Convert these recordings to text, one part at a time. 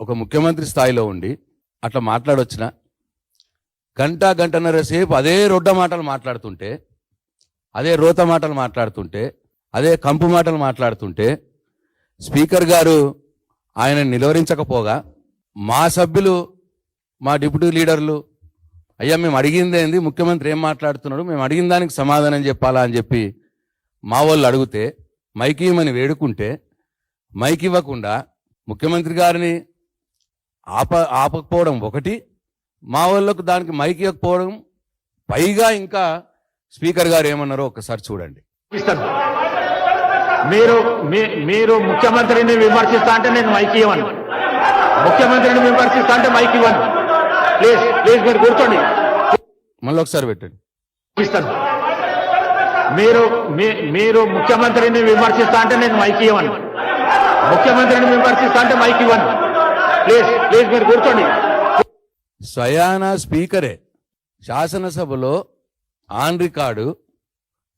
ఒక ముఖ్యమంత్రి స్థాయిలో ఉండి అట్లా మాట్లాడొచ్చిన గంటన్నర సేపు అదే రొడ్డ మాటలు మాట్లాడుతుంటే, అదే రోత మాటలు మాట్లాడుతుంటే, అదే కంపు మాటలు మాట్లాడుతుంటే స్పీకర్ గారు ఆయన నిలువరించకపోగా మా సభ్యులు, మా డిప్యూటీ లీడర్లు, అయ్యా మేము అడిగింది ఏంది, ముఖ్యమంత్రి ఏం మాట్లాడుతున్నాడు, మేము అడిగిన దానికి సమాధానం చెప్పాలా అని చెప్పి మా వాళ్ళు అడిగితే మైక్ ఇవ్వమని వేడుకుంటే మైక్ ఇవ్వకుండా ముఖ్యమంత్రి గారిని ఆపకపోవడం ఒకటి, మా వాళ్ళకు దానికి మైక్ ఇవ్వకపోవడం, పైగా ఇంకా స్పీకర్ గారు ఏమన్నారో ఒకసారి చూడండి. మీరు ముఖ్యమంత్రిని విమర్శిస్తా అంటే నేను మైక్ ఇవ్వను, ముఖ్యమంత్రిని విమర్శిస్తా అంటే మైక్ ఇవ్వను. ప్లీజ్ ప్లీజ్ మీరు కూర్చోండి. మళ్ళీ ఒకసారి పెట్టండి. మీరు ముఖ్యమంత్రిని విమర్శిస్తా అంటే నేను మైక్ ఇవ్వను, ముఖ్యమంత్రిని విమర్శిస్తా అంటే మైక్ ఇవ్వను. ప్లీజ్ ప్లీజ్ మీరు కూర్చోండి. స్వయాన స్పీకరే శాసనసభలో ఆన్ రికార్డు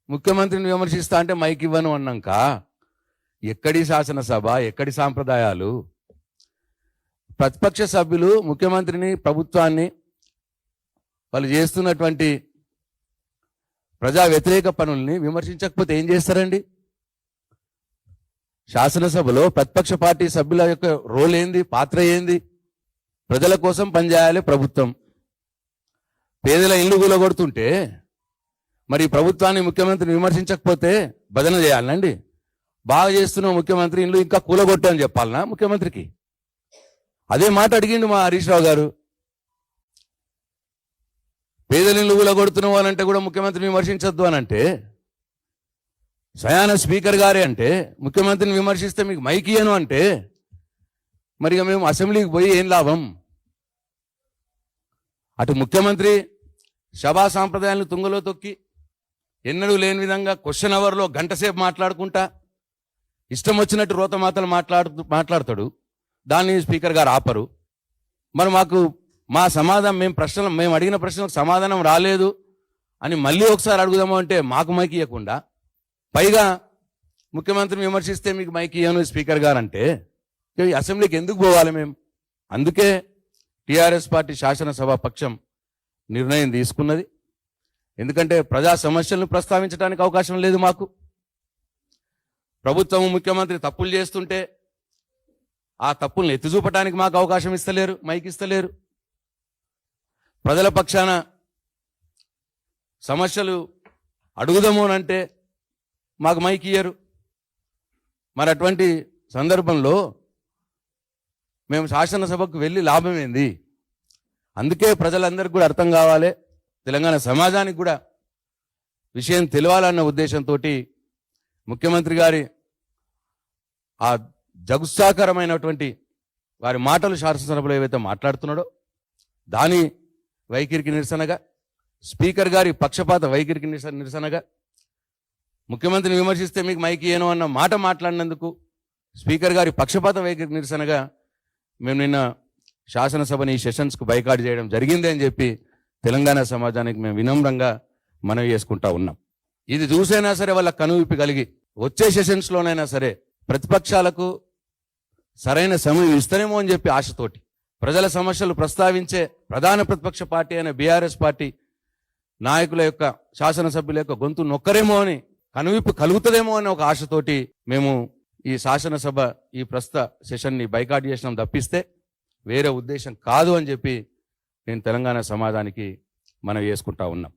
ముఖ్యమంత్రిని విమర్శిస్తా అంటే మైక్ ఇవ్వను అన్నాక ఎక్కడి శాసనసభ, ఎక్కడి సాంప్రదాయాలు? ప్రతిపక్ష సభ్యులు ముఖ్యమంత్రిని, ప్రభుత్వాన్ని, వాళ్ళు చేస్తున్నటువంటి ప్రజా వ్యతిరేక పనుల్ని విమర్శించకపోతే ఏం చేస్తారండి? శాసనసభలో ప్రతిపక్ష పార్టీ సభ్యుల యొక్క రోల్ ఏంది, పాత్ర ఏంది? ప్రజల కోసం పనిచేయాలి ప్రభుత్వం. పేదల ఇల్లు కూలగొడుతుంటే మరి ప్రభుత్వాన్ని, ముఖ్యమంత్రిని విమర్శించకపోతే భజన చేయాలండి? బాగా చేస్తున్న ముఖ్యమంత్రి ఇల్లు ఇంకా కూలగొట్టని చెప్పాలనా ముఖ్యమంత్రికి? అదే మాట అడిగిండు మా హరీష్ రావు గారు. పేదల ఇల్లు కూలగొడుతున్నావు అని అంటే కూడా ముఖ్యమంత్రిని విమర్శించొద్దు అని అంటే, స్వయాన స్పీకర్ గారే అంటే ముఖ్యమంత్రిని విమర్శిస్తే మీకు మైక్ ఇయ్యను అంటే మరి మేము అసెంబ్లీకి పోయి ఏం లాభం? అటు ముఖ్యమంత్రి సభా సాంప్రదాయాలను తుంగలో తొక్కి ఎన్నడూ లేని విధంగా క్వశ్చన్ అవర్లో గంటసేపు మాట్లాడుకుంటా ఇష్టం వచ్చినట్టు రోత మాటలు మాట్లాడతాడు. దాన్ని స్పీకర్ గారు ఆపరు. మరి మాకు మా సమాధానం, మేము అడిగిన ప్రశ్నలకు సమాధానం రాలేదు అని మళ్ళీ ఒకసారి అడుగుదాము అంటే మాకు మైక్ ఇవ్వకుండా, పైగా ముఖ్యమంత్రిని విమర్శిస్తే మీకు మైక్ ఇయ్యను స్పీకర్ గారు అంటే అసెంబ్లీకి ఎందుకు పోవాలి మేము? అందుకే టీఆర్ఎస్ పార్టీ శాసనసభ పక్షం నిర్ణయం తీసుకున్నది. ఎందుకంటే ప్రజా సమస్యలను ప్రస్తావించడానికి అవకాశం లేదు మాకు. ప్రభుత్వం, ముఖ్యమంత్రి తప్పులు చేస్తుంటే ఆ తప్పులను ఎత్తి చూపడానికి మాకు అవకాశం ఇస్తలేరు, మైక్ ఇస్తలేరు. ప్రజల పక్షాన సమస్యలు అడుగుదాము అంటే మాకు మైక్ ఇయ్యరు. మరి అటువంటి సందర్భంలో మేము శాసనసభకు వెళ్ళి లాభం ఏంది? అందుకే ప్రజలందరికీ కూడా అర్థం కావాలి, తెలంగాణ సమాజానికి కూడా విషయం తెలియాలన్న ఉద్దేశంతో ముఖ్యమంత్రి గారి ఆ జగుత్సాకరమైనటువంటి వారి మాటలు శాసనసభలో ఏవైతే మాట్లాడుతున్నాడో దాని వైఖరికి నిరసనగా, స్పీకర్ గారి పక్షపాత వైఖరికి నిరసనగా, ముఖ్యమంత్రిని విమర్శిస్తే మీకు మైక్ ఇయ్యను అన్న మాట మాట్లాడినందుకు స్పీకర్ గారి పక్షపాత వైఖరికి నిరసనగా మేము నిన్న శాసనసభని ఈ సెషన్స్కు బైకాట్ చేయడం జరిగింది అని చెప్పి తెలంగాణ సమాజానికి మేము వినమ్రంగా మనవి చేసుకుంటా ఉన్నాం. ఇది చూసైనా సరే వాళ్ళ కనువిప్పి కలిగి వచ్చే సెషన్స్లోనైనా సరే ప్రతిపక్షాలకు సరైన సమయం ఇస్తారేమో అని చెప్పి ఆశతోటి ప్రజల సమస్యలు ప్రస్తావించే ప్రధాన ప్రతిపక్ష పార్టీ అయిన బీఆర్ఎస్ పార్టీ నాయకుల యొక్క, శాసనసభ్యుల యొక్క గొంతు నొక్కరేమో అని, కనువిప్పు కలుగుతుందేమో అని ఒక ఆశతోటి మేము ఈ శాసనసభ ఈ ప్రస్తుత సెషన్ని బైకాట్ చేసినాం తప్పిస్తే వేరే ఉద్దేశం కాదు అని చెప్పి నేను తెలంగాణ సమాజానికి మనవి చేసుకుంటా ఉన్నాం.